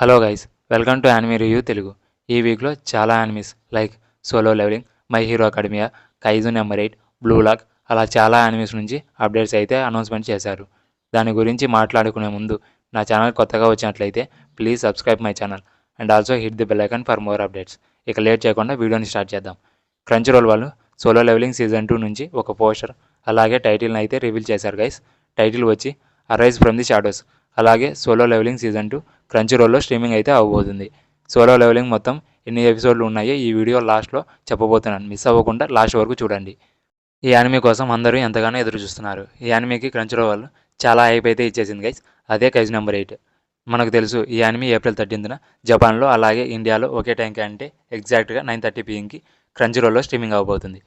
Hello guys, welcome to anime review Telugu. ఈ వీక్లో చాలా animes like solo leveling, my hero academia, kaiju number 8, blue lock అలా చాలా animes నుంచి అప్డేట్స్ అయితే అనౌన్స్మెంట్ చేశారు. దాని గురించి మాట్లాడుకునే ముందు నా ఛానల్ కొత్తగా వచ్చినట్లయితే please subscribe my channel and also hit the bell icon for more updates. ఇక లేట్ చేయకుండా వీడియోని స్టార్ట్ చేద్దాం. క్రంచ్ రోల్ వాళ్ళు సోలో లెవెలింగ్ సీజన్ 2 నుంచి ఒక పోస్టర్ అలాగే టైటిల్ని అయితే రివీల్ చేశారు గైస్. టైటిల్ వచ్చి అరైజ్ ఫ్రమ్ ది షాడోస్. అలాగే సోలో లెవెలింగ్ సీజన్ 2 క్రంచ్ రోల్లో స్ట్రీమింగ్ అయితే అవ్వబోతుంది. సోలో లెవెలింగ్ మొత్తం ఎన్ని ఎపిసోడ్లు ఉన్నాయో ఈ వీడియో లాస్ట్లో చెప్పబోతున్నాను. మిస్ అవ్వకుండా లాస్ట్ వరకు చూడండి. ఈ యానిమే కోసం అందరూ ఎంతగానో ఎదురు చూస్తున్నారు. ఈ యానిమేకి క్రంచ్ రోల్ వాళ్ళు చాలా హైప్ అయితే ఇచ్చేసింది గైస్. అదే కైజ్ నెంబర్ 8. మనకు తెలుసు ఈ యానిమే ఏప్రిల్ 13న జపాన్లో అలాగే ఇండియాలో ఒకే టైంకి అంటే ఎగ్జాక్ట్గా 9:30 PM క్రంచ్ రోల్లో స్ట్రీమింగ్ అవ్వబోతుంది.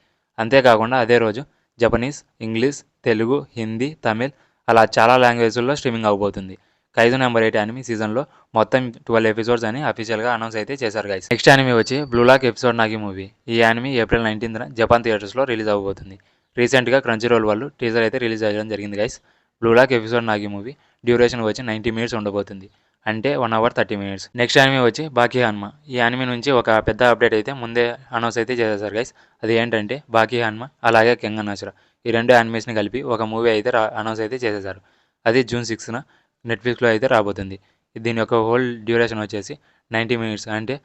అంతేకాకుండా అదే రోజు జపనీస్, ఇంగ్లీష్, తెలుగు, హిందీ, తమిళ్ అలా చాలా లాంగ్వేజ్ల్లో స్ట్రీమింగ్ అవ్వబోతుంది. కైజు నెంబర్ 8 యానిమే సీజన్లో మొత్తం 12 ఎపిసోడ్స్ అని అఫీషియల్గా అనౌన్స్ అయితే చేశారు గైస్. నెక్స్ట్ యానిమే వచ్చి blue lock episode Nagi movie. ఈ యానిమే ఏప్రిల్ 19న జపాన్ థియేటర్స్లో రిలీజ్ అవ్వబోతుంది. రీసెంట్గా క్రంచ్ రోల్ వాళ్ళు టీజర్ అయితే రిలీజ్ అయ్యడం జరిగింది guys. Blue lock episode Nagi movie duration వచ్చి 90 minutes ఉండబోతుంది. అంటే 1 hour 30 minutes. నెక్స్ట్ యానిమే వచ్చి బాకీ హన్మా. ఈ యానిమే నుంచి ఒక పెద్ద అప్డేట్ అయితే ముందే అనౌన్స్ అయితే చేసేసారు గైస్. అది ఏంటంటే బాకీ హన్మా అలాగే కెంగన్ అసురా ఈ రెండు యానిమేస్ని కలిపి ఒక మూవీ అయితే అనౌన్స్ అయితే చేసేసారు. అది June 6న నెట్ఫ్లిక్స్లో అయితే రాబోతుంది. దీని యొక్క హోల్ డ్యూరేషన్ వచ్చేసి 90 minutes, అంటే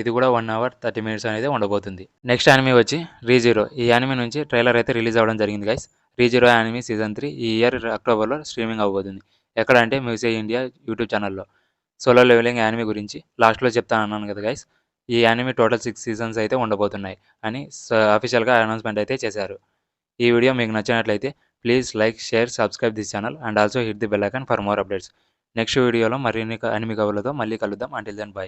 ఇది కూడా 1 hour 30 minutes అనేది ఉండబోతుంది. నెక్స్ట్ యానిమే వచ్చి రీజీరో. ఈ యానిమే నుంచి ట్రైలర్ అయితే రిలీజ్ అవ్వడం జరిగింది గైస్. రీజీరో యానిమే సీజన్ 3 ఈ ఇయర్ అక్టోబర్లో స్ట్రీమింగ్ అవ్వబోతుంది. ఎక్కడ అంటే మ్యూజిక్ ఇండియా యూట్యూబ్ ఛానల్లో. సోలో లెవెలింగ్ యానిమే గురించి లాస్ట్లో చెప్తాను అన్నాను కదా గైస్. ఈ యానిమే టోటల్ 6 seasons అయితే ఉండబోతున్నాయి అని అఫీషియల్గా అనౌన్స్మెంట్ అయితే చేశారు. ఈ వీడియో మీకు నచ్చినట్లయితే please like, share, subscribe this channel and also hit the bell icon for more updates. Next వీడియోలో మరిన్ని యానిమే కవర్లతో మళ్ళీ కలుద్దాం. Until then by.